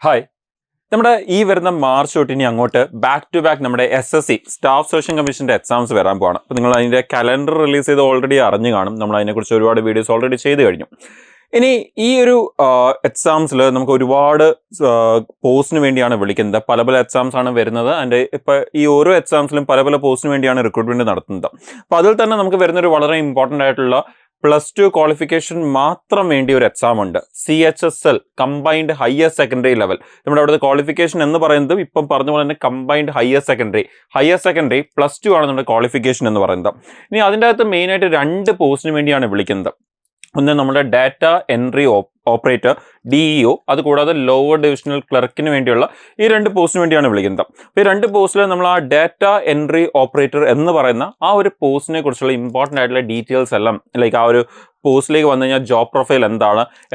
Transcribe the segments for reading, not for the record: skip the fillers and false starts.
Hi. നമ്മുടെ ഈ വരുന്ന മാർച്ച് തൊട്ട് ഇനി അങ്ങോട്ട് ബാക്ക് ടു ബാക്ക് നമ്മുടെ SSC സ്റ്റാഫ് സെലക്ഷൻ കമ്മീഷന്റെ എക്സാംസ് വരാൻ പോവാണ്. അപ്പോൾ നിങ്ങൾ അതിന്റെ കലണ്ടർ റിലീസ് ചെയ്ത് ഓൾറെഡി അറിഞ്ഞു കാണും. നമ്മൾ അതിനെക്കുറിച്ച് ഒരുപാട് വീഡിയോസ് ഓൾറെഡി ചെയ്ത് കഴിഞ്ഞു. ഇനി ഈ ഒരു എക്സാംസിൽ നമുക്ക് ഒരുപാട് പോസ്റ്റിന് വേണ്ടിയാണ് വിളിക്കുന്നത്. പല പല എക്സാംസ് ആണ് വരുന്നത്. ആൻഡ് ഇപ്പം ഈ ഓരോ എക്സാംസിലും പല പല പോസ്റ്റിന് വേണ്ടിയാണ് റിക്രൂട്ട്മെന്റ് നടത്തുന്നത്. അപ്പോൾ അതിൽ തന്നെ നമുക്ക് വരുന്നൊരു വളരെ ഇമ്പോർട്ടൻ്റ് ആയിട്ടുള്ള +2 ക്വാളിഫിക്കേഷൻ മാത്രം വേണ്ടി ഒരു എക്സാം ഉണ്ട്. CHSL combined higher secondary level. നമ്മുടെ അവിടുത്തെ ക്വാളിഫിക്കേഷൻ എന്ന് പറയുന്നത് ഇപ്പം പറഞ്ഞ പോലെ തന്നെ കമ്പൈൻഡ് ഹയർ സെക്കൻഡറി +2 ആണ് നമ്മുടെ ക്വാളിഫിക്കേഷൻ എന്ന് പറയുന്നത്. ഇനി അതിൻ്റെ അകത്ത് മെയിനായിട്ട് 2 പോസ്റ്റിന് വേണ്ടിയാണ് വിളിക്കുന്നത്. ഒന്ന് നമ്മുടെ ഡാറ്റ എൻട്രി ഓപ്പറേറ്റർ DEO, അതുകൂടാതെ ലോവർ ഡിവിഷണൽ ക്ലർക്കിന് വേണ്ടിയുള്ള ഈ 2 പോസ്റ്റിന് വേണ്ടിയാണ് വിളിക്കുന്നത്. അപ്പോൾ ഈ 2 പോസ്റ്റിൽ നമ്മൾ ആ ഡാറ്റ എൻട്രി ഓപ്പറേറ്റർ എന്ന് പറയുന്ന ആ ഒരു പോസ്റ്റിനെ കുറിച്ചുള്ള ഇമ്പോർട്ടൻ്റ് ആയിട്ടുള്ള ഡീറ്റെയിൽസ് എല്ലാം ലൈക്ക് ആ ഒരു പോസ്റ്റിലേക്ക് വന്നു കഴിഞ്ഞാൽ ജോബ് പ്രൊഫൈൽ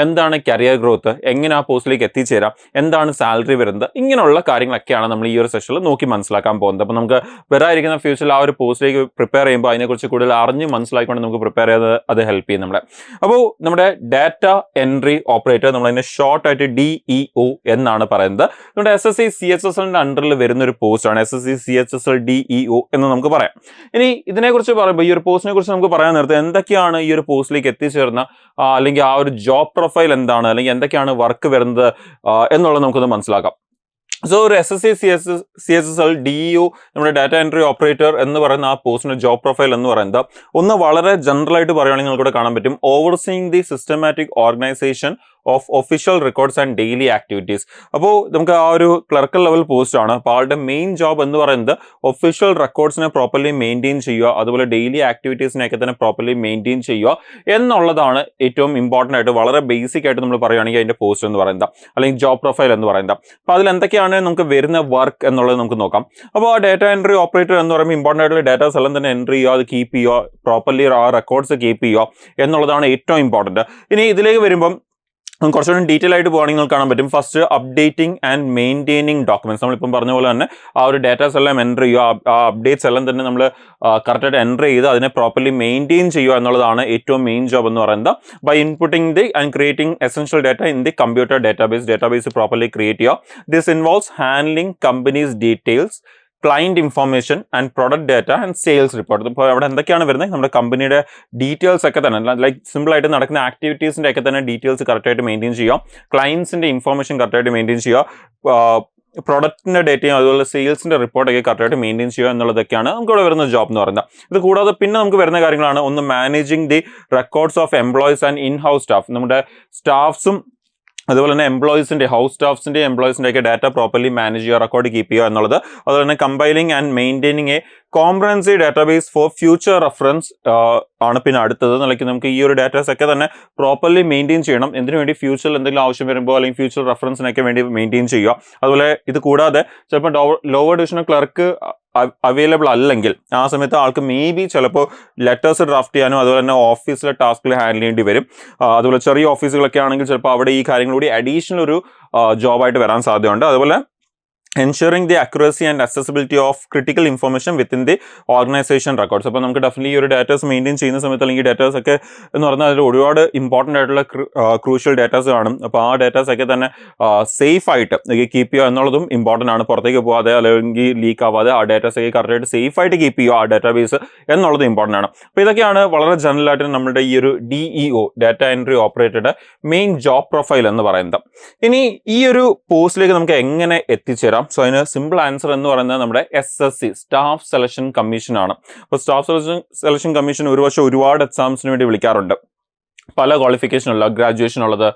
എന്താണ് കരിയർ ഗ്രോത്ത്, എങ്ങനെ ആ പോസ്റ്റിലേക്ക് എത്തിച്ചേരാം, എന്താണ് സാലറി വരുന്നത്, ഇങ്ങനെയുള്ള കാര്യങ്ങളൊക്കെയാണ് നമ്മൾ ഈ ഒരു സെഷനിൽ നോക്കി മനസ്സിലാക്കാൻ പോകുന്നത്. അപ്പോൾ നമുക്ക് വരാതിരിക്കുന്ന ഫ്യൂച്ചറിൽ ആ ഒരു പോസ്റ്റിലേക്ക് പ്രിപ്പയർ ചെയ്യുമ്പോൾ അതിനെക്കുറിച്ച് കൂടുതൽ അറിഞ്ഞ് മനസ്സിലാക്കിക്കൊണ്ട് നമുക്ക് പ്രിപ്പയർ ചെയ്ത് അത് ഹെൽപ്പ് ചെയ്യും നമ്മളെ. അപ്പോൾ നമ്മുടെ ഡാറ്റ എൻട്രി ഓപ്പറേറ്റർ നമ്മളതിനെ ഷോർട്ടായിട്ട് DEO എന്നാണ് പറയുന്നത്. നമ്മുടെ SSC CHSLന്റെ അണ്ടറിൽ വരുന്ന ഒരു പോസ്റ്റാണ് SSC CHSL DEO എന്ന് നമുക്ക് പറയാം. ഇനി ഇതിനെക്കുറിച്ച് പറയുമ്പോൾ ഈ ഒരു പോസ്റ്റിനെ കുറിച്ച് നമുക്ക് പറയാൻ നേരത്തെ എന്തൊക്കെയാണ് ഈ ഒരു പോസ്റ്റിലേക്ക് എത്തിച്ചേർന്ന അല്ലെങ്കിൽ ആ ഒരു ജോബ് പ്രൊഫൈൽ എന്താണ്, അല്ലെങ്കിൽ എന്തൊക്കെയാണ് വർക്ക് വരുന്നത് എന്നുള്ളത് നമുക്കൊന്ന് മനസ്സിലാക്കാം. സോ ഒരു SSC CHSL DEO നമ്മുടെ ഡാറ്റ എൻട്രി ഓപ്പറേറ്റർ എന്ന് പറയുന്ന ആ പോസ്റ്റിന്റെ ജോബ് പ്രൊഫൈൽ എന്ന് പറയുന്നത് ഒന്ന് വളരെ ജനറൽ ആയിട്ട് പറയുകയാണെങ്കിൽ നിങ്ങൾക്ക് കാണാൻ പറ്റും. Overseeing the systematic organisation of official records and daily activities. അപ്പോൾ നമുക്ക് ആ ഒരു ക്ലർക്കൽ ലെവൽ പോസ്റ്റ് ആണ്. അപ്പോൾ ആളുടെ മെയിൻ ജോബ് എന്ന് പറയുന്നത് ഒഫീഷ്യൽ റെക്കോർഡ്സിനെ പ്രോപ്പർലി മെയിൻറ്റെയിൻ ചെയ്യുക, അതുപോലെ ഡെയിലി ആക്ടിവിറ്റീസിനെയൊക്കെ തന്നെ പ്രോപ്പർലി മെയിൻറ്റെയിൻ ചെയ്യുക എന്നുള്ളതാണ് ഏറ്റവും ഇമ്പോർട്ടൻ്റ് ആയിട്ട് വളരെ ബേസിക് ആയിട്ട് നമ്മൾ പറയുകയാണെങ്കിൽ അതിൻ്റെ പോസ്റ്റ് എന്ന് പറയുന്നത് അല്ലെങ്കിൽ ജോബ് പ്രൊഫൈൽ എന്ന് പറയുന്നത്. അപ്പോൾ അതിൽ എന്തൊക്കെയാണ് നമുക്ക് വരുന്ന വർക്ക് എന്നുള്ളത് നമുക്ക് നോക്കാം. അപ്പോൾ ആ ഡാറ്റ എൻട്രി ഓപ്പറേറ്റർ എന്ന് പറയുമ്പോൾ ഇമ്പോർട്ടൻ്റ് ആയിട്ടുള്ള ഡാറ്റാസ് എല്ലാം തന്നെ എൻട്രി ചെയ്യുക, അത് കീപ്പ് ചെയ്യുക, പ്രോപ്പർലി ആ റെക്കോർഡ്സ് കീപ്പ് ചെയ്യുക എന്നുള്ളതാണ് ഏറ്റവും ഇമ്പോർട്ടൻറ്റ്. ഇനി ഇതിലേക്ക് വരുമ്പം കുറച്ചുകൂടി ഡീറ്റെയിൽ ആയിട്ട് പോകണമെങ്കിൽ നിങ്ങൾക്ക് കാണാൻ പറ്റും. First updating and maintaining documents. നമ്മളിപ്പം പറഞ്ഞ പോലെ തന്നെ ആ ഒരു ഡാറ്റാസ് എല്ലാം എൻ്റർ ചെയ്യുക, ആ അപ്ഡേറ്റ്സ് എല്ലാം തന്നെ നമ്മൾ കറക്റ്റായിട്ട് എൻ്റർ ചെയ്ത് അതിനെ പ്രോപ്പർലി മെയിൻറ്റെയിൻ ചെയ്യുക എന്നുള്ളതാണ് ഏറ്റവും മെയിൻ ജോബ് എന്ന് പറയുന്നത്. By inputting the and creating essential data in the computer database properly create ചെയ്യുക. This involves handling companies details, client information and product data and sales report. ഇപ്പോൾ അവിടെ എന്തൊക്കെയാണ് വരുന്നത്, നമ്മുടെ കമ്പനിയുടെ ഡീറ്റെയിൽസ് ഒക്കെ തന്നെ ലൈക്ക് സിമ്പിളായിട്ട് നടക്കുന്ന ആക്ടിവിറ്റീസിൻ്റെ ഒക്കെ തന്നെ ഡീറ്റെയിൽസ് കറക്റ്റായിട്ട് മെയിൻറ്റെയിൻ ചെയ്യുക, ക്ലയൻസിൻ്റെ ഇൻഫർമേഷൻ കറക്റ്റായിട്ട് മെയിൻറ്റെയിൻ ചെയ്യുക, പ്രൊഡക്റ്റിൻ്റെ ഡേറ്റയും അതുപോലെ സെയിൽസിൻ്റെ റിപ്പോർട്ടൊക്കെ കറക്റ്റായിട്ട് മെയിൻറ്റെയിൻ ചെയ്യുക എന്നുള്ളതൊക്കെയാണ് നമുക്കിവിടെ വരുന്ന ജോബ് എന്ന് പറയുന്നത്. ഇത് കൂടാതെ പിന്നെ നമുക്ക് വരുന്ന കാര്യങ്ങളാണ് ഒന്ന് managing the records of employees and in house staff. നമ്മുടെ സ്റ്റാഫ്സും അതുപോലെ തന്നെ എംപ്ലോയീസിൻ്റെ ഹൗസ് സ്റ്റാഫ്സിൻ്റെ ഒക്കെ ഡാറ്റ പ്രോപ്പർലി മാനേജ് ചെയ്യുക, റെക്കോർഡ് കീപ്പ് ചെയ്യുക എന്നുള്ളത്. അതുപോലെ തന്നെ compiling and maintaining A comprehensive database for future reference ആണ് പിന്നെ അടുത്തത്. അല്ലെങ്കിൽ നമുക്ക് ഈ ഒരു ഡാറ്റാസ് ഒക്കെ തന്നെ പ്രോപ്പർലി മെയിൻറ്റെയിൻ ചെയ്യണം. എന്തിനു വേണ്ടി, ഫ്യൂച്ചറിൽ എന്തെങ്കിലും ആവശ്യം വരുമ്പോൾ അല്ലെങ്കിൽ ഫ്യൂച്ചർ റെഫറൻസിനൊക്കെ വേണ്ടി മെയിൻറ്റെയിൻ ചെയ്യുക. അതുപോലെ ഇത് കൂടാതെ ചിലപ്പോൾ ലോവർ ഡിവിഷണൽ ക്ലർക്ക് അവൈലബിൾ അല്ലെങ്കിൽ ആ സമയത്ത് ആൾക്ക് ചിലപ്പോൾ ലെറ്റേഴ്സ് ഡ്രാഫ്റ്റ് ചെയ്യാനും അതുപോലെ തന്നെ ഓഫീസിലെ ടാസ്കിൽ ഹാൻഡിൽ ചെയ്യേണ്ടി വരും. അതുപോലെ ചെറിയ ഓഫീസുകളൊക്കെ ആണെങ്കിൽ ചിലപ്പോൾ അവിടെ ഈ കാര്യങ്ങളൂടി അഡീഷണൽ ഒരു ജോബായിട്ട് വരാൻ സാധ്യതയുണ്ട്. അതുപോലെ ensuring the accuracy and accessibility of critical information within the organization records. അപ്പോൾ നമുക്ക് ഡെഫിനറ്റ്ലി ഈ ഒരു ഡാറ്റാസ് മെയിൻറ്റെയിൻ ചെയ്യുന്ന സമയത്ത് അല്ലെങ്കിൽ ഡാറ്റാസ് ഒക്കെ എന്ന് പറഞ്ഞാൽ അതിൽ ഒരുപാട് ഇമ്പോർട്ടൻ്റ് ആയിട്ടുള്ള ക്രൂഷ്യൽ ഡാറ്റാസ് കാണും. അപ്പോൾ ആ ഡാറ്റാസ് ഒക്കെ തന്നെ സേഫ് ആയിട്ട് കീപ്പ് ചെയ്യുക എന്നുള്ളതും ഇമ്പോർട്ടൻ്റ് ആണ്. പുറത്തേക്ക് പോകാതെ അല്ലെങ്കിൽ ലീക്ക് ആവാതെ ആ ഡാറ്റാസ് ഒക്കെ കറക്റ്റായിട്ട് സേഫ് ആയിട്ട് കീപ്പ് ചെയ്യുക ആ ഡാറ്റാബേസ് എന്നുള്ളത് ഇമ്പോർട്ടൻ്റ് ആണ്. അപ്പോൾ ഇതൊക്കെയാണ് വളരെ ജനറൽ ആയിട്ട് നമ്മുടെ ഈ ഒരു DEO ഡാറ്റ എൻട്രി ഓപ്പറേറ്ററുടെ മെയിൻ ജോബ് പ്രൊഫൈൽ എന്ന് പറയുന്നത്. ഇനി ഈ ഒരു പോസ്റ്റിലേക്ക് നമുക്ക് എങ്ങനെ എത്തിച്ചേരാം? സോ അതിന് സിമ്പിൾ ആൻസർ എന്ന് പറയുന്നത് നമ്മുടെ SSC സ്റ്റാഫ് സെലക്ഷൻ കമ്മീഷൻ ആണ്. അപ്പോൾ സ്റ്റാഫ് സെലക്ഷൻ കമ്മീഷൻ ഒരുപാട് എക്സാംസിന് വേണ്ടി വിളിക്കാറുണ്ട്. പല ക്വാളിഫിക്കേഷനുള്ള ഗ്രാജുവേഷൻ ഉള്ളത്,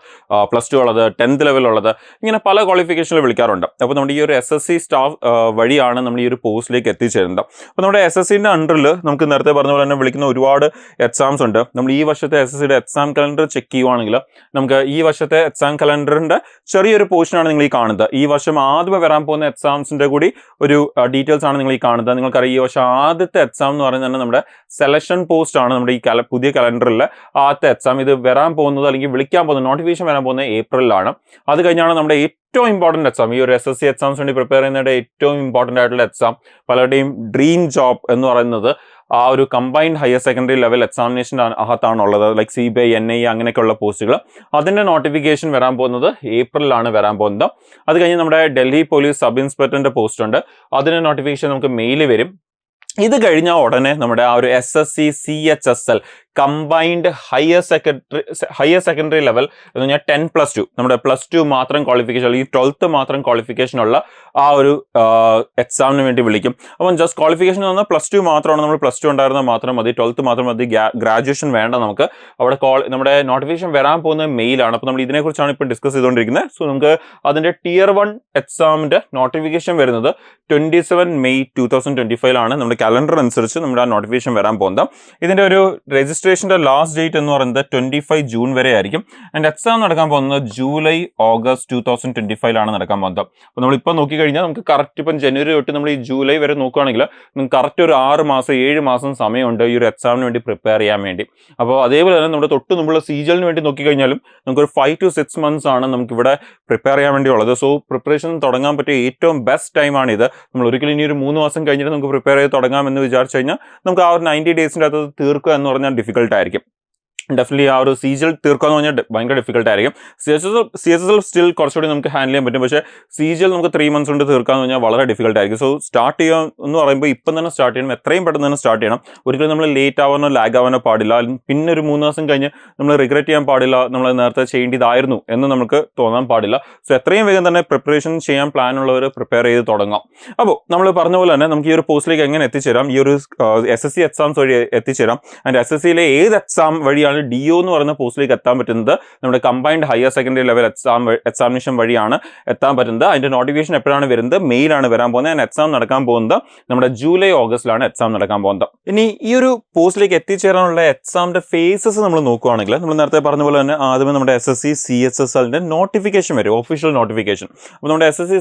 +2 ഉള്ളത്, 10th ലെവൽ ഉള്ളത്, ഇങ്ങനെ പല ക്വാളിഫിക്കേഷനിൽ വിളിക്കാറുണ്ട്. അപ്പോൾ നമ്മുടെ ഈ ഒരു SSC സ്റ്റാഫ് വഴിയാണ് നമ്മൾ ഈ ഒരു പോസ്റ്റിലേക്ക് എത്തിച്ചേരുന്നത്. അപ്പോൾ നമ്മുടെ SSCൻ്റെ അണ്ടറിൽ നമുക്ക് നേരത്തെ പറഞ്ഞ പോലെ തന്നെ വിളിക്കുന്ന ഒരുപാട് എക്സാംസ് ഉണ്ട്. നമ്മൾ ഈ വർഷത്തെ SSCയുടെ എക്സാം കലണ്ടർ ചെക്ക് ചെയ്യുവാണെങ്കിൽ നമുക്ക് ഈ വർഷത്തെ എക്സാം കലണ്ടറിൻ്റെ ചെറിയൊരു പോർഷനാണ് നിങ്ങൾ ഈ കാണുന്നത്. ഈ വർഷം ആദ്യമേ വരാൻ പോകുന്ന എക്സാംസിൻ്റെ കൂടി ഒരു ഡീറ്റെയിൽസ് ആണ് നിങ്ങൾ ഈ കാണുന്നത്. നിങ്ങൾക്കറിയാം ഈ വർഷം ആദ്യത്തെ എക്സാം എന്ന് പറയുന്നത് തന്നെ നമ്മുടെ സെലക്ഷൻ പോസ്റ്റ് ആണ്. നമ്മുടെ ഈ പുതിയ കലണ്ടറിൽ ആദ്യത്തെ എക്സാം ഇത് വരാൻ പോകുന്നത് അല്ലെങ്കിൽ വിളിക്കാൻ പോകുന്നത് നോട്ടിഫിക്കേഷൻ വരാൻ പോകുന്നത് ഏപ്രിലാണ്. അത് കഴിഞ്ഞാണ് നമ്മുടെ ഏറ്റവും ഇമ്പോർട്ടൻ്റ് എക്സാം. ഈ ഒരു SSC എക്സാംസ് വേണ്ടി പ്രിപ്പയർ ചെയ്യുന്നതിൻ്റെ ഏറ്റവും ഇമ്പോർട്ടൻ്റ് ആയിട്ടുള്ള എക്സാം, പലരുടെയും ഡ്രീം ജോബ് എന്ന് പറയുന്നത് ആ ഒരു combined higher secondary level examination അകത്താണുള്ളത്. ലൈക്ക് CBI, NIE അങ്ങനെയൊക്കെയുള്ള പോസ്റ്റുകൾ. അതിൻ്റെ നോട്ടിഫിക്കേഷൻ വരാൻ പോകുന്നത് ഏപ്രിലാണ് വരാൻ പോകുന്നത്. അത് കഴിഞ്ഞ് നമ്മുടെ ഡൽഹി പോലീസ് സബ് ഇൻസ്പെക്ടറിൻ്റെ പോസ്റ്റ് ഉണ്ട്, അതിൻ്റെ നോട്ടിഫിക്കേഷൻ നമുക്ക് മെയിൽ വരും. ഇത് കഴിഞ്ഞാൽ ഉടനെ നമ്മുടെ ആ ഒരു SSC CHSL combined higher secondary level എന്ന് പറഞ്ഞാൽ 10+2 നമ്മുടെ +2 മാത്രം ക്വാളിഫിക്കേഷൻ അല്ലെങ്കിൽ 12th മാത്രം ക്വാളിഫിക്കേഷൻ ഉള്ള ആ ഒരു എക്സാമിന് വേണ്ടി വിളിക്കും. അപ്പം ജസ്റ്റ് ക്വാളിഫിക്കേഷൻ എന്ന് പറഞ്ഞാൽ +2 മാത്രമാണ്. നമ്മൾ +2 ഉണ്ടായിരുന്നാൽ മാത്രം മതി, 12th മാത്രം മതി, ഗ്രാജുവേഷൻ വേണ്ട നമുക്ക്. അവിടെ നമ്മുടെ നോട്ടിഫിക്കേഷൻ വരാൻ പോകുന്നത് മെയിലാണ്. അപ്പോൾ നമ്മൾ ഇതിനെക്കുറിച്ചാണ് ഇപ്പോൾ ഡിസ്കസ് ചെയ്തുകൊണ്ടിരിക്കുന്നത്. സോ നമുക്ക് അതിൻ്റെ Tier 1 എക്സാമിൻ്റെ നോട്ടിഫിക്കേഷൻ വരുന്നത് 27 May 2025 നമ്മുടെ കലണ്ടർ അനുസരിച്ച് നമ്മുടെ ആ നോട്ടിഫിക്കേഷൻ വരാൻ പോകുന്നത്. ഇതിൻ്റെ ഒരു രജിസ്ട്രേഷൻ്റെ ലാസ്റ്റ് ഡേറ്റ് എന്ന് പറയുന്നത് 25 ജൂൺ വരെ ആയിരിക്കും. ആൻഡ് എക്സാം നടക്കാൻ പോകുന്നത് ജൂലൈ ഓഗസ്റ്റ് 2025 നടക്കാൻ പോകുന്നത്. അപ്പോൾ നമ്മളിപ്പോൾ നോക്കിക്കഴിഞ്ഞാൽ നമുക്ക് കറക്റ്റ് ഇപ്പം ജനുവരി തൊട്ട് നമ്മൾ ഈ ജൂലൈ വരെ നോക്കുകയാണെങ്കിൽ നമുക്ക് കറക്റ്റ് ഒരു 6 മാസം 7 മാസം സമയമുണ്ട് ഈ ഒരു എക്സാമിന് വേണ്ടി പ്രിപ്പയർ ചെയ്യാൻ വേണ്ടി. അപ്പോൾ അതേപോലെ തന്നെ നമ്മുടെ തൊട്ട് മുമ്പുള്ള CGL-ന് വേണ്ടി നോക്കിക്കഴിഞ്ഞാലും നമുക്കൊരു 5 to 6 months ആണ് നമുക്കിവിടെ പ്രിപ്പയർ ചെയ്യാൻ വേണ്ടിയുള്ളത്. സോ പ്രിപ്പറേഷൻ തുടങ്ങാൻ പറ്റിയ ഏറ്റവും ബെസ്റ്റ് ടൈമാണിത്. നമ്മൾ ഒരിക്കലും ഇനി ഒരു 3 മാസം കഴിഞ്ഞിട്ട് നമുക്ക് പ്രിപ്പയർ ചെയ്ത് തുടങ്ങാമെന്ന് വിചാരിച്ചു കഴിഞ്ഞാൽ നമുക്ക് ആ ഒരു 90 ഡേയ്സിൻ്റെ അകത്ത് തീർക്കുക എന്ന് പറഞ്ഞാൽ ഡിഫിക്കൽട്ട് ആയിരിക്കും. ഡെഫിനറ്റ്ലി ആ ഒരു CGL തീർക്കുക എന്ന് പറഞ്ഞാൽ ഭയങ്കര ഡിഫിക്കൽട്ട് ആയിരിക്കും. CHSL സ്റ്റിൽ കുറച്ചുകൂടി നമുക്ക് ഹാൻഡിൽ ചെയ്യാൻ പറ്റും. പക്ഷേ CGL നമുക്ക് 3 months കൊണ്ട് തീർക്കുക എന്ന് പറഞ്ഞാൽ വളരെ ഡിഫിക്കൽട്ട് ആയിരിക്കും. സോ സ്റ്റാർട്ട് ചെയ്യുക എന്ന് പറയുമ്പോൾ ഇപ്പം തന്നെ സ്റ്റാർട്ട് ചെയ്യണം, എത്രയും പെട്ടെന്ന് തന്നെ സ്റ്റാർട്ട് ചെയ്യണം. ഒരിക്കലും നമ്മൾ ലേറ്റ് ആവാനോ ലാഗ് ആവാനോ പാടില്ല. പിന്നെ ഒരു 3 മാസം കഴിഞ്ഞ് നമ്മൾ റിഗ്രറ്റ് ചെയ്യാൻ പാടില്ല, നമ്മൾ നേരത്തെ ചെയ്യേണ്ടതായിരുന്നു എന്ന് നമുക്ക് തോന്നാൻ പാടില്ല. സോ എത്രയും വേഗം തന്നെ പ്രിപ്പറേഷൻ ചെയ്യാൻ പ്ലാൻ ഉള്ളവർ പ്രിപ്പയർ ചെയ്ത് തുടങ്ങാം. അപ്പോൾ നമ്മൾ പറഞ്ഞ പോലെ തന്നെ നമുക്ക് ഈ ഒരു പോസ്റ്റിലേക്ക് എങ്ങനെ എത്തിച്ചേരാം, ഈ ഒരു SSC എക്സാംസ് വഴി എത്തിച്ചേരാം. ആൻഡ് SSCയിലെ ഏത് എക്സാം വഴിയാണ് DO എന്ന് പറയുന്ന പോസ്റ്റിലേക്ക് എത്താൻ പറ്റുന്നത് നമ്മുടെ combined higher secondary level examination വഴിയാണ് എത്താൻ പറ്റുന്നത്. അതിൻ്റെ നോട്ടിഫിക്കേഷൻ എപ്പോഴാണ് വരുന്നത്, മെയിലാണ് വരാൻ പോകുന്നത്. ആൻഡ് എക്സാം നടക്കാൻ പോകുന്നത് നമ്മുടെ ജൂലൈ ഓഗസ്റ്റിലാണ് എക്സാം നടക്കാൻ പോകുന്നത്. ഇനി ഈ ഒരു പോസ്റ്റിലേക്ക് എത്തിച്ചേരാനുള്ള എക്സാമിൻ്റെ ഫേസസ് നമ്മൾ നോക്കുകയാണെങ്കിൽ നമ്മൾ നേരത്തെ പറഞ്ഞ പോലെ തന്നെ ആദ്യമേ നമ്മുടെ SSC CHSL-ന്റെ നോട്ടിഫിക്കേഷൻ വരും, ഒഫീഷ്യൽ നോട്ടിഫിക്കേഷൻ. അപ്പോൾ നമ്മുടെ SSC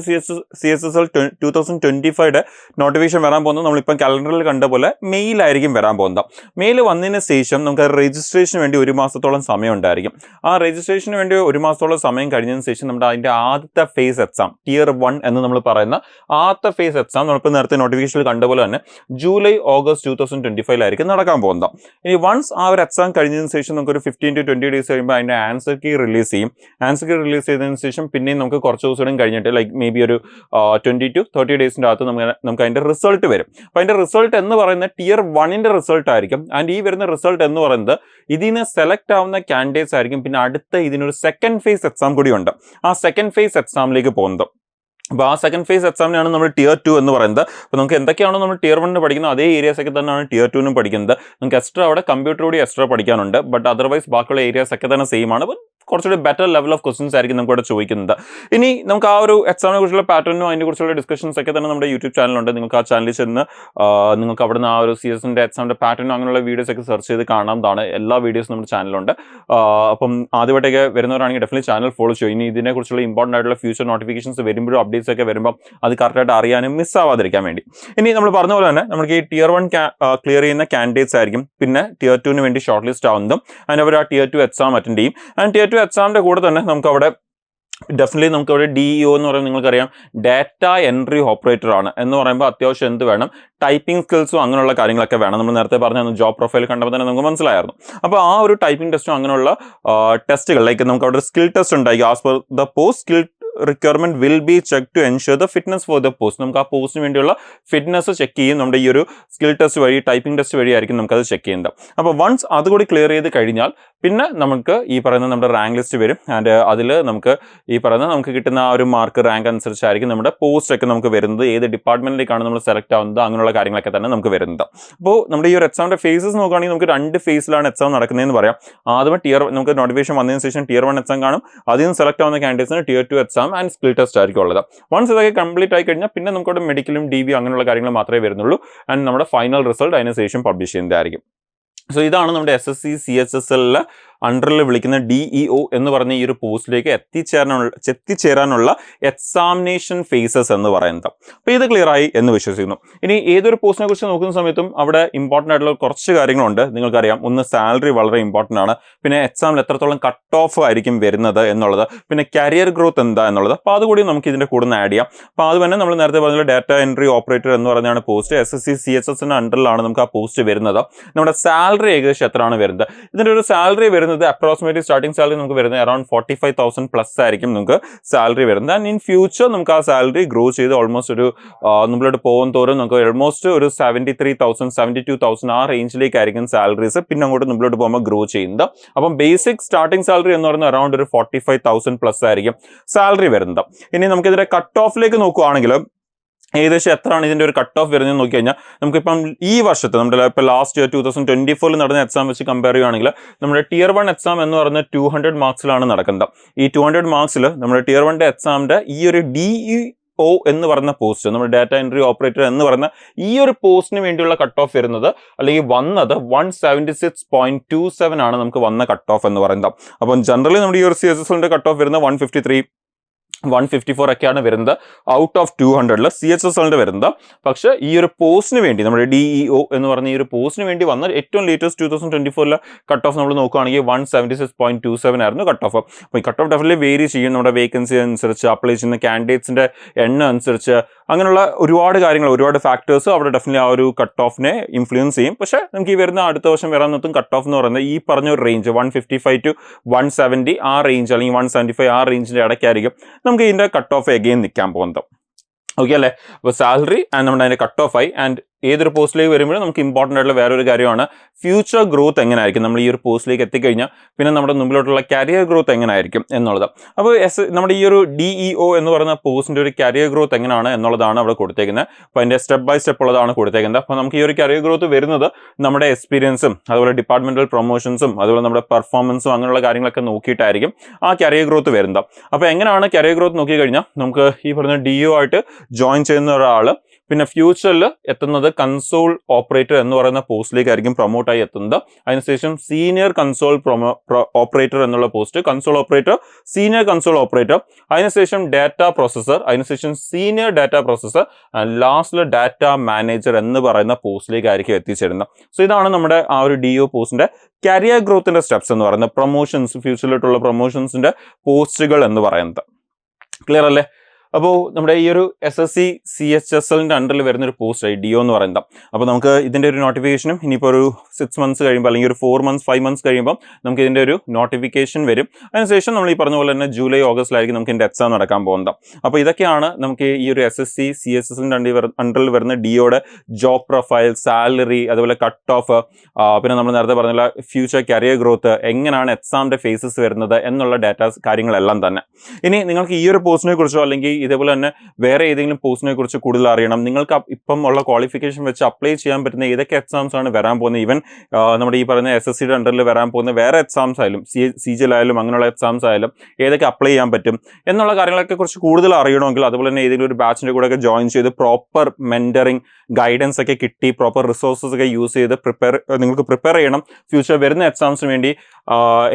CHSL 2025 നോട്ടിഫിക്കേഷൻ വരാൻ പോകുന്നത് നമ്മളിപ്പം കലണ്ടറിൽ കണ്ട പോലെ മെയിലായിരിക്കും വരാൻ പോകുന്നത്. മെയിൽ വന്നതിന് ശേഷം നമുക്ക് രജിസ്ട്രേഷന് വേണ്ടി 1 മാസത്തോളം സമയം ഉണ്ടായിരിക്കും. ആ രജിസ്ട്രേഷന് വേണ്ടി 1 മാസത്തോളം സമയം കഴിഞ്ഞതിന് ശേഷം നമ്മുടെ അതിൻ്റെ ആദ്യത്തെ ഫേസ് എക്സാം Tier 1 എന്ന് നമ്മൾ പറയുന്ന ആദ്യത്തെ ഫേസ് എക്സാം നമ്മളിപ്പോൾ നേരത്തെ നോട്ടിഫിക്കേഷനിൽ കണ്ട പോലെ തന്നെ ജൂലൈ ഓഗസ്റ്റ് 2025 നടക്കാൻ പോകുന്നത്. ഇനി വൺസ് ആ ഒരു എക്സാം കഴിഞ്ഞതിന് ശേഷം നമുക്കൊരു 15 to 20 days കഴിയുമ്പോൾ അതിൻ്റെ ആൻസർ കീ റിലീസ് ചെയ്യും. ആൻസർ കീ റിലീസ് ചെയ്തതിന് ശേഷം പിന്നെയും നമുക്ക് കുറച്ച് ദിവസം കഴിഞ്ഞിട്ട് ലൈക്ക് മേ ബി ഒരു 20 to 30 days-ൻ്റെ അകത്ത് നമുക്ക് അതിൻ്റെ റിസൾട്ട് വരും. അപ്പോൾ അതിൻ്റെ റിസൾട്ട് എന്ന് പറയുന്നത് Tier 1-ന്റെ റിസൾട്ട് ആയിരിക്കും. ആൻഡ് ഈ വരുന്ന റിസൾട്ട് എന്ന് പറയുന്നത് ഇതിന് സെലക്ട് ആവുന്ന കാൻഡിഡേറ്റ്സ് ആയിരിക്കും. പിന്നെ അടുത്ത ഇതിനൊരു സെക്കൻഡ് ഫേസ് എക്സാം കൂടിയുണ്ട്. ആ സെക്കൻഡ് ഫേസ് എക്സാമിലേക്ക് പോകുന്നത്. അപ്പോൾ ആ സെക്കൻഡ് ഫേസ് എക്സാമിനാണ് നമ്മൾ Tier 2 എന്ന് പറയുന്നത്. അപ്പോൾ നമുക്ക് എന്തൊക്കെയാണോ നമ്മൾ Tier 1-ന് പഠിക്കുന്നത് അതേ ഏരിയാസ് ഒക്കെ തന്നെയാണ് Tier 2-നും പഠിക്കുന്നത്. നമുക്ക് എക്സ്ട്രാ അവിടെ കമ്പ്യൂട്ടർ കൂടി എക്സ്ട്രാ പഠിക്കാനുണ്ട്. ബട്ട് അതർവൈസ് ബാക്കിയുള്ള ഏരിയാസ് ഒക്കെ തന്നെ സെയിം ആണ്. കുറച്ചുകൂടി ബെറ്റർ ലെവൽ ഓഫ് ക്വസ്റ്റൻസ് ആയിരിക്കും നമുക്ക് ഇവിടെ ചോദിക്കുന്നത്. ഇനി നമുക്ക് ആ ഒരു എക്സാമിനെ കുറിച്ചുള്ള പാറ്റേണും അതിനെക്കുറിച്ചുള്ള ഡിസ്കഷൻസ് ഒക്കെ തന്നെ നമ്മുടെ യൂട്യൂബ് ചാനലുണ്ട്. നിങ്ങൾക്ക് ആ ചാനലിൽ ചെന്ന് നിങ്ങൾക്ക് അവിടെ നിന്ന് ആ ഒരു CS-ന്റെ എക്സാമിൻ്റെ പാറ്റേണും അങ്ങനെയുള്ള വീഡിയോസ് ഒക്കെ സെർച്ച് ചെയ്ത് കാണാവുന്നതാണ്. എല്ലാ വീഡിയോസും നമ്മുടെ ചാനലുണ്ട്. അപ്പം ആദ്യമായിട്ടൊക്കെ വരുന്നവരാണെങ്കിൽ ഡെഫിനറ്റ്ലി ചാനൽ ഫോളോ ചെയ്യും. ഇനി ഇതിനെക്കുറിച്ചുള്ള ഇമ്പോർട്ടൻ്റ് ആയിട്ടുള്ള ഫ്യൂച്ചർ നോട്ടിഫിക്കേഷൻസ് വരുമ്പോഴും അപ്ഡേറ്റ്സ് ഒക്കെ വരുമ്പോൾ അത് കറക്റ്റായിട്ട് അറിയാനും മിസ്സാവാതിരിക്കാൻ വേണ്ടി. ഇനി നമ്മൾ പറഞ്ഞ പോലെ തന്നെ നമുക്ക് ഈ Tier 1 ക്ലിയർ ചെയ്യുന്ന കാൻഡിഡേറ്റ്സ് ആയിരിക്കും പിന്നെ Tier 2-ന് വേണ്ടി ഷോർട്ട് ലിസ്റ്റ് ആവുന്നതും. അതിന് അവർ ആ Tier 2 എക്സാം അറ്റൻഡ് ചെയ്യും. ആൻഡ് Tier 2 എക്സാമിൻ്റെ കൂടെ തന്നെ നമുക്ക് അവിടെ ഡെഫിനറ്റ്ലി നമുക്കവിടെ DEO എന്ന് പറയുമ്പോൾ നിങ്ങൾക്കറിയാം ഡാറ്റ എൻട്രി ഓപ്പറേറ്റർ ആണ്. എന്ന് പറയുമ്പോൾ അത്യാവശ്യം എന്ത് വേണം, ടൈപ്പിംഗ് സ്കിൽസും അങ്ങനെയുള്ള കാര്യങ്ങളൊക്കെ വേണം. നമ്മൾ നേരത്തെ പറഞ്ഞ ജോബ് പ്രൊഫൈൽ കണ്ടപ്പോൾ തന്നെ നമുക്ക് മനസ്സിലായിരുന്നു. അപ്പോൾ ആ ഒരു ടൈപ്പിംഗ് ടെസ്റ്റും അങ്ങനെയുള്ള ടെസ്റ്റുകൾ ലൈക്ക് നമുക്ക് അവിടെ സ്കിൽ ടെസ്റ്റ് ഉണ്ടായിരിക്കും. As per the post skill requirement will be check to ensure the fitness for the post. നമുക്ക് ആ പോസ്റ്റിന് വേണ്ടിയുള്ള ഫിറ്റ്നസ് ചെക്ക് ചെയ്യും. നമ്മുടെ ഈ ഒരു സ്കിൽ ടെസ്റ്റ് വഴി ടൈപ്പിംഗ് ടെസ്റ്റ് വഴിയായിരിക്കും നമുക്കത് ചെക്ക് ചെയ്യുന്നത്. അപ്പോൾ വൺസ് അതുകൂടി ക്ലിയർ ചെയ്ത് കഴിഞ്ഞാൽ പിന്നെ നമുക്ക് ഈ പറയുന്ന നമ്മുടെ റാങ്ക് ലിസ്റ്റ് വരും. ആൻഡ് അതിൽ നമുക്ക് ഈ പറയുന്ന നമുക്ക് കിട്ടുന്ന ആ ഒരു മാർക്ക് റാങ്ക് അനുസരിച്ചായിരിക്കും നമ്മുടെ പോസ്റ്റ് ഒക്കെ നമുക്ക് വരുന്നത്. ഏത് ഡിപ്പാർട്ട്മെന്റിലേക്കാണ് നമ്മൾ സെലക്ട് ആവുന്നത് അങ്ങനെയുള്ള കാര്യങ്ങളൊക്കെ തന്നെ നമുക്ക് വരുന്നത്. അപ്പോൾ നമ്മുടെ ഈ ഒരു എക്സാമിന്റെ ഫേസസ് നോക്കുകയാണെങ്കിൽ നമുക്ക് 2 ഫേസിലാണ് എക്സാം നടക്കുന്നതെന്ന് പറയാം. ആദ്യം നമുക്ക് നോട്ടിഫിക്കേഷൻ വന്നതിന് ശേഷം Tier 1 എക്സാം കാണും. അതിൽ നിന്ന് സെലക്ട് ആവുന്ന കാൻഡിഡേറ്റ്സിന് Tier 2 exam and skill test ആയിരിക്കും ഉള്ളത്. വൺസ് ഇതൊക്കെ കംപ്ലീറ്റ് ആയി കഴിഞ്ഞാൽ പിന്നെ നമുക്കവിടെ മെഡിക്കലും DV അങ്ങനെയുള്ള കാര്യങ്ങൾ മാത്രമേ വരുന്നുള്ളൂ. ആൻഡ് നമ്മുടെ ഫൈനൽ റിസൾട്ട് അതിന് ശേഷം പബ്ലിഷ് ചെയ്യുന്നതായിരിക്കും. സോ ഇതാണ് നമ്മുടെ SSC CHSL അണ്ടറിൽ വിളിക്കുന്ന DEO എന്ന് പറഞ്ഞ ഈ ഒരു പോസ്റ്റിലേക്ക് എത്തിച്ചേരാനുള്ള എക്സാമിനേഷൻ ഫേസസ് എന്ന് പറയുന്നത്. അപ്പോൾ ഇത് ക്ലിയർ ആയി എന്ന് വിശ്വസിക്കുന്നു. ഇനി ഏതൊരു പോസ്റ്റിനെ കുറിച്ച് നോക്കുന്ന സമയത്തും അവിടെ ഇമ്പോർട്ടൻ്റ് ആയിട്ടുള്ള കുറച്ച് കാര്യങ്ങളുണ്ട്. നിങ്ങൾക്കറിയാം, ഒന്ന് സാലറി വളരെ ഇമ്പോർട്ടൻ്റ് ആണ്, പിന്നെ എക്സാമിൽ എത്രത്തോളം കട്ട് ഓഫ് ആയിരിക്കും വരുന്നത് എന്നുള്ളത്, പിന്നെ കരിയർ ഗ്രോത്ത് എന്താ എന്നുള്ളത്. അപ്പോൾ അതുകൂടി നമുക്ക് ഇതിൻ്റെ കൂടെ ഒന്ന് ആഡ് ചെയ്യാം. അപ്പോൾ അത് തന്നെ നമ്മൾ നേരത്തെ പറഞ്ഞ ഡാറ്റ എൻട്രി ഓപ്പറേറ്റർ എന്ന് പറഞ്ഞാണ് പോസ്റ്റ്. SSC CHSന്റെ അണ്ടറിലാണ് നമുക്ക് ആ പോസ്റ്റ് വരുന്നത്. നമ്മുടെ സാലറി ഏകദേശം എത്രയാണ് വരുന്നത്? ഇതിൻ്റെ ഒരു സാലറി വരുന്നത് അപ്രോക്സിമേറ്റ്ലി സ്റ്റാർട്ടിംഗ് സാലറി നമുക്ക് വരുന്നത് അറൌണ്ട് 45,000 പ്ലസ് ആയിരിക്കും നമുക്ക് സാലറി വരുന്നത്. ആൻഡ് ഇൻ ഫ്യൂച്ചർ നമുക്ക് ആ സാലറി ഗ്രോ ചെയ്ത് ഓൾമോസ്റ്റ് ഒരു നമ്മളോട് പോകും തോറും നമുക്ക് ഓൾമോസ്റ്റ് ഒരു 73,000 72,000 ആ റേഞ്ചിലേക്കായിരിക്കും സാലറീസ് പിന്നെ അങ്ങോട്ട് നമ്മളോട് പോകുമ്പോൾ ഗ്രോ ചെയ്യുന്നത്. അപ്പം ബേസിക് സ്റ്റാർട്ടിംഗ് സാലറി എന്ന് പറയുന്നത് അറൌണ്ട് ഒരു 45,000 പ്ലസ് ആയിരിക്കും സാലറി വരുന്നത്. ഇനി നമുക്കിതിന്റെ കട്ട് ഓഫിലേക്ക് നോക്കുകയാണെങ്കിൽ ഏകദേശം എത്രയാണ് ഇതിൻ്റെ ഒരു കട്ട് ഓഫ് വരുന്നത് നോക്കി കഴിഞ്ഞാൽ നമുക്കിപ്പം ഈ വർഷത്തെ നമ്മുടെ ഇപ്പോൾ ലാസ്റ്റ് ഇയർ 2024 നടന്ന എക്സാം വെച്ച് കമ്പയർ ചെയ്യുകയാണെങ്കിൽ നമ്മുടെ Tier 1 എക്സാം എന്ന് പറയുന്നത് 200 മാർക്സിലാണ് നടക്കുന്നത്. ഈ 200 മാർക്സിൽ നമ്മുടെ Tier 1 എക്സാമിൻ്റെ ഈ ഒരു DEO എന്ന് പറയുന്ന പോസ്റ്റ്, നമ്മുടെ ഡാറ്റ എൻട്രി ഓപ്പറേറ്റർ എന്ന് പറയുന്ന ഈ ഒരു പോസ്റ്റിന് വേണ്ടിയുള്ള കട്ട് ഓഫ് വരുന്നത് അല്ലെങ്കിൽ വന്നത് 176.27 ആണ് നമുക്ക് വന്ന കട്ട് ഓഫ് എന്ന് പറയുന്നത്. അപ്പം ജനറലി നമ്മുടെ ഈ ഒരു CHSന്റെ കട്ട് ഓഫ് വരുന്നത് 153 154 ഒക്കെയാണ് വരുന്നത് ഔട്ട് ഓഫ് 200 CHSന്റെ വരുന്നത്. പക്ഷേ ഈ ഒരു പോസ്റ്റിന് വേണ്ടി നമ്മുടെ DEO എന്ന് പറഞ്ഞ ഈ ഒരു പോസ്റ്റിന് വേണ്ടി വന്ന ഏറ്റവും ലേറ്റസ്റ്റ് 2024 കട്ട് ഓഫ് നമ്മൾ നോക്കുകയാണെങ്കിൽ 176.27 ആയിരുന്നു കട്ട് ഓഫ്. അപ്പോൾ ഈ കട്ട് ഓഫ് ഡെഫിനറ്റ്ലി വേരി ചെയ്യും നമ്മുടെ വേക്കൻസി അനുസരിച്ച്, അപ്ലൈ ചെയ്യുന്ന കാൻഡിഡേറ്റ്സിന്റെ എണ്ണം അനുസരിച്ച്, അങ്ങനെയുള്ള ഒരുപാട് കാര്യങ്ങൾ, ഒരുപാട് ഫാക്ടേഴ്സ് അവിടെ ഡെഫിനറ്റ്ലി ആ ഒരു കട്ട് ഓഫിനെ ഇൻഫ്ലുവൻസ് ചെയ്യും. പക്ഷേ നമുക്ക് ഈ വരുന്ന അടുത്ത വർഷം വരാൻ നിർത്തും കട്ട് ഓഫ് എന്ന് പറയുന്നത് ഈ പറഞ്ഞ ഒരു റേഞ്ച് 155 to 170 ആ റേഞ്ച് അല്ലെങ്കിൽ 175 ആ റേഞ്ചിന്റെ ഇടയ്ക്കായിരിക്കും നമുക്ക് ഇതിന്റെ കട്ട് ഓഫ് എഗെയിൻ നിൽക്കാൻ പോകുന്നത്. ഓക്കെ അല്ലേ? അപ്പോൾ സാലറി ആൻഡ് നമ്മുടെ അതിന്റെ കട്ട് ഓഫ് ആയി. ആൻഡ് ഏതൊരു പോസ്റ്റിലേക്ക് വരുമ്പോഴും നമുക്ക് ഇമ്പോർട്ടൻ്റ് ആയിട്ടുള്ള വേറൊരു കാര്യമാണ് ഫ്യൂച്ചർ ഗ്രോത്ത് എങ്ങനെയായിരിക്കും നമ്മൾ ഈ ഒരു പോസ്റ്റിലേക്ക് എത്തിക്കഴിഞ്ഞാൽ, പിന്നെ നമ്മുടെ മുമ്പിലോട്ടുള്ള കരിയർ ഗ്രോത്ത് എങ്ങനെയായിരിക്കും എന്നുള്ളത്. അപ്പോൾ നമ്മുടെ ഈ ഒരു DEO എന്ന് പറയുന്ന പോസ്റ്റിൻ്റെ ഒരു കരിയർ ഗ്രോത്ത് എങ്ങനെയാണ് എന്നുള്ളതാണ് അവിടെ കൊടുത്തേക്കുന്നത്. അപ്പോൾ അതിൻ്റെ സ്റ്റെപ്പ് ബൈ സ്റ്റെപ്പ് ഉള്ളതാണ് കൊടുത്തേക്കുന്നത്. അപ്പോൾ നമുക്ക് ഈ ഒരു കരിയർ ഗ്രോത്ത് വരുന്നത് നമ്മുടെ എക്സ്പീരിയൻസും അതുപോലെ ഡിപ്പാർട്ട്മെന്റൽ പ്രൊമോഷൻസും അതുപോലെ നമ്മുടെ പെർഫോമൻസും അങ്ങനെയുള്ള കാര്യങ്ങളൊക്കെ നോക്കിയിട്ടായിരിക്കും ആ കരിയർ ഗ്രോത്ത് വരുന്നത്. അപ്പോൾ എങ്ങനെയാണ് കരിയർ ഗ്രോത്ത് നോക്കിക്കഴിഞ്ഞാൽ നമുക്ക് ഈ പറഞ്ഞ DEO ആയിട്ട് ജോയിൻ ചെയ്യുന്ന ഒരാൾ പിന്നെ ഫ്യൂച്ചറിൽ എത്തുന്നത് കൺസോൾ ഓപ്പറേറ്റർ എന്ന് പറയുന്ന പോസ്റ്റിലേക്കായിരിക്കും പ്രൊമോട്ടായി എത്തുന്നത്. അതിനുശേഷം സീനിയർ കൺസോൾ ഓപ്പറേറ്റർ എന്നുള്ള post, console operator, senior console operator, അതിനുശേഷം ഡാറ്റ പ്രോസസർ, അതിനുശേഷം സീനിയർ ഡാറ്റ പ്രോസസർ, ലാസ്റ്റിൽ ഡാറ്റ മാനേജർ എന്ന് പറയുന്ന പോസ്റ്റിലേക്കായിരിക്കും എത്തിച്ചേരുന്നത്. സോ ഇതാണ് നമ്മുടെ ആ ഒരു DEO പോസ്റ്റിന്റെ കരിയർ ഗ്രോത്തിന്റെ സ്റ്റെപ്സ് എന്ന് പറയുന്നത്. പ്രൊമോഷൻസ്, ഫ്യൂച്ചറിലോട്ടുള്ള പ്രൊമോഷൻസിന്റെ പോസ്റ്റുകൾ എന്ന് പറയുന്നത്. ക്ലിയർ അല്ലേ? അപ്പോൾ നമ്മുടെ ഈ ഒരു SSC CHSന്റെ അണ്ടറിൽ വരുന്ന ഒരു പോസ്റ്റ് DEO എന്ന് പറയുന്നത്. അപ്പോൾ നമുക്ക് ഇതിൻ്റെ ഒരു നോട്ടിഫിക്കേഷനും ഇനിയിപ്പോൾ ഒരു 6 months കഴിയുമ്പോൾ അല്ലെങ്കിൽ ഒരു 4 months 5 months കഴിയുമ്പോൾ നമുക്ക് ഇതിൻ്റെ ഒരു നോട്ടിഫിക്കേഷൻ വരും. അതിനുശേഷം നമ്മൾ ഈ പറഞ്ഞ പോലെ തന്നെ ജൂലൈ ഓഗസ്റ്റിലായിരിക്കും നമുക്ക് ഇതിൻ്റെ എക്സാം നടക്കാൻ പോകുന്നത്. അപ്പോൾ ഇതൊക്കെയാണ് നമുക്ക് ഈ ഒരു SSC CHSന്റെ അണ്ടറിൽ വരുന്ന DEOയുടെ ജോബ് പ്രൊഫൈൽ, സാലറി, അതുപോലെ കട്ട് ഓഫ്, പിന്നെ നമ്മൾ നേരത്തെ പറഞ്ഞ ഫ്യൂച്ചർ കരിയർ ഗ്രോത്ത്, എങ്ങനെയാണ് എക്സാമിൻ്റെ ഫേസസ് വരുന്നത് എന്നുള്ള ഡാറ്റാസ് കാര്യങ്ങളെല്ലാം തന്നെ. ഇനി നിങ്ങൾക്ക് ഈ ഒരു പോസ്റ്റിനെ കുറിച്ചോ അല്ലെങ്കിൽ ഇതേപോലെ തന്നെ വേറെ ഏതെങ്കിലും പോസ്റ്റിനെ കുറിച്ച് കൂടുതൽ അറിയണം, നിങ്ങൾക്ക് ഇപ്പം ഉള്ള ക്വാളിഫിക്കേഷൻ വെച്ച് അപ്ലൈ ചെയ്യാൻ പറ്റുന്ന ഏതൊക്കെ എക്സാംസ് ആണ് വരാൻ പോകുന്നത്, ഈവൻ നമ്മുടെ ഈ പറയുന്ന SSCയുടെ അണ്ടറിൽ വരാൻ പോകുന്ന വേറെ എക്സാംസ് ആയാലും CGL ആയാലും അങ്ങനെയുള്ള എക്സാംസ് ആയാലും ഏതൊക്കെ അപ്ലൈ ചെയ്യാൻ പറ്റും എന്നുള്ള കാര്യങ്ങളൊക്കെ കുറിച്ച് കൂടുതൽ അറിയണമെങ്കിൽ അതുപോലെ തന്നെ ഏതെങ്കിലും ഒരു ബാച്ചിൻ്റെ കൂടെ ഒക്കെ ജോയിൻ ചെയ്ത് പ്രോപ്പർ മെന്ററിങ് ഗൈഡൻസ് ഒക്കെ കിട്ടി പ്രോപ്പർ റിസോഴ്സസ് ഒക്കെ യൂസ് ചെയ്ത് നിങ്ങൾക്ക് പ്രിപ്പയർ ചെയ്യണം ഫ്യൂച്ചർ വരുന്ന എക്സാംസിന് വേണ്ടി.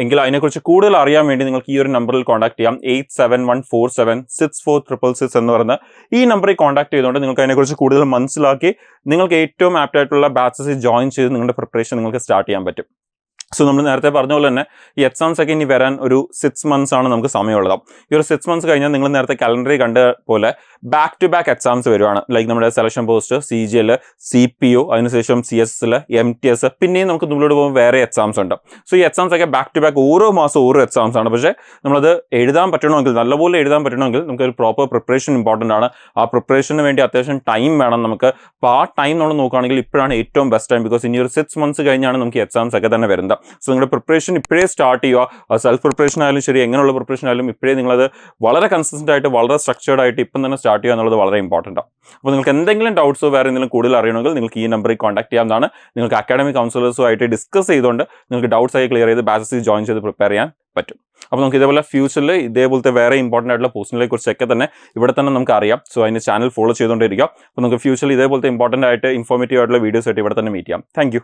എങ്കിൽ അതിനെക്കുറിച്ച് കൂടുതൽ അറിയാൻ വേണ്ടി നിങ്ങൾക്ക് ഈ ഒരു നമ്പറിൽ കോൺടാക്ട് ചെയ്യാം. 8714764666 എന്ന് പറയുന്ന ഈ നമ്പറിൽ കോൺടാക്ട് ചെയ്തുകൊണ്ട് നിങ്ങൾക്ക് അതിനെക്കുറിച്ച് കൂടുതൽ മനസ്സിലാക്കി നിങ്ങൾക്ക് ഏറ്റവും ആപ്റ്റ് ആയിട്ടുള്ള ബാച്ചസിൽ ജോയിൻ ചെയ്ത് നിങ്ങളുടെ പ്രിപ്പറേഷൻ നിങ്ങൾക്ക് സ്റ്റാർട്ട് ചെയ്യാൻ പറ്റും. സോ നമ്മൾ നേരത്തെ പറഞ്ഞ പോലെ തന്നെ ഈ എക്സാംസ് ഒക്കെ ഇനി വരാൻ ഒരു 6 months ആണ് നമുക്ക് സമയമുള്ളത്. ഈ ഒരു 6 months കഴിഞ്ഞാൽ നിങ്ങൾ നേരത്തെ കലണ്ടറിൽ കണ്ട പോലെ ബാക്ക് ടു ബാക്ക് എക്സാംസ് വരുവാണ്. ലൈക്ക് നമ്മുടെ സെലക്ഷൻ പോസ്റ്റ്, CGL, CPO, അതിനുശേഷം CSL, MTS, പിന്നെയും നമുക്ക് മുന്നോട്ട് പോകുമ്പോൾ വേറെ എക്സാംസ് ഉണ്ട്. സോ ഈ എക്സാംസ് ഒക്കെ ബാക്ക് ടു ബാക്ക് ഓരോ മാസം ഓരോ എക്സാംസ് ആണ്. പക്ഷേ നമ്മളത് എഴുതാൻ പറ്റണമെങ്കിൽ, നല്ലപോലെ എഴുതാൻ പറ്റണമെങ്കിൽ നമുക്ക് ഒരു പ്രോപ്പർ പ്രിപ്പറേഷൻ ഇമ്പോർട്ടൻ്റ് ആണ്. ആ പ്രിപ്പറേഷന് വേണ്ടി അത്യാവശ്യം ടൈം വേണം നമുക്ക്. അപ്പോൾ ആ ടൈം നമ്മൾ നോക്കുകയാണെങ്കിൽ ഇപ്പോഴാണ് ഏറ്റവും ബെസ്റ്റ് ടൈം. ബിക്കോസ് ഇനി ഒരു 6 months കഴിഞ്ഞാണ് നമുക്ക് എക്സാംസ് ഒക്കെ തന്നെ വരുന്നത്. സോ നിങ്ങളുടെ പ്രിപ്പറേഷൻ ഇപ്പോഴേ സ്റ്റാർട്ട് ചെയ്യുക. സെൽഫ് പ്രിപ്പറേഷൻ ആയാലും ശരി, എങ്ങനെയുള്ള പ്രിപ്പറേഷൻ ആയാലും ഇപ്പോഴേ നിങ്ങളത് വളരെ കൺസിസ്റ്റൻ്റ് ആയിട്ട് വളരെ സ്ട്രക്ചേർഡ് ആയിട്ട് ഇപ്പം തന്നെ സ്റ്റാർട്ട് ചെയ്യുക എന്നുള്ളത് വളരെ ഇമ്പോർട്ടൻ്റ് ആണ്. അപ്പോൾ നിങ്ങൾക്ക് എന്തെങ്കിലും ഡൗട്ട്സോ വേറെ എന്തെങ്കിലും കൂടുതൽ അറിയണമെങ്കിൽ നിങ്ങൾക്ക് ഈ നമ്പറിൽ കോൺടാക്ട് ചെയ്യാവുന്നതാണ്. നിങ്ങൾക്ക് അക്കാഡമിക് കൗൺസിലേഴ്സുമായിട്ട് ഡിസ്കസ് ചെയ്തുകൊണ്ട് നിങ്ങൾക്ക് ഡൗട്ട്സ് ആയി ക്ലിയർ ചെയ്ത് ബാച്ചസിൽ ജോയിൻ ചെയ്ത് പ്രിപ്പയർ ചെയ്യാൻ പറ്റും. അപ്പോൾ നമുക്ക് ഇതേപോലെ ഫ്യൂച്ചറിൽ ഇതേപോലത്തെ വേറെ ഇമ്പോർട്ടൻ്റ് ആയിട്ടുള്ള പോസ്റ്റിനെ കുറിച്ചൊക്കെ തന്നെ ഇവിടെ തന്നെ നമുക്ക് അറിയാം. സോ അതിൻ്റെ ചാനൽ ഫോളോ ചെയ്തുകൊണ്ടിരിക്കുക. അപ്പോൾ നമുക്ക് ഫ്യൂച്ചറിൽ ഇതേപോലത്തെ ഇമ്പോർട്ടൻ്റ് ആയിട്ട് ഇൻഫോർമേറ്റീവ് ആയിട്ടുള്ള വീഡിയോസ് ആയിട്ട് ഇവിടെ തന്നെ മീറ്റ് ചെയ്യാം. താങ്ക്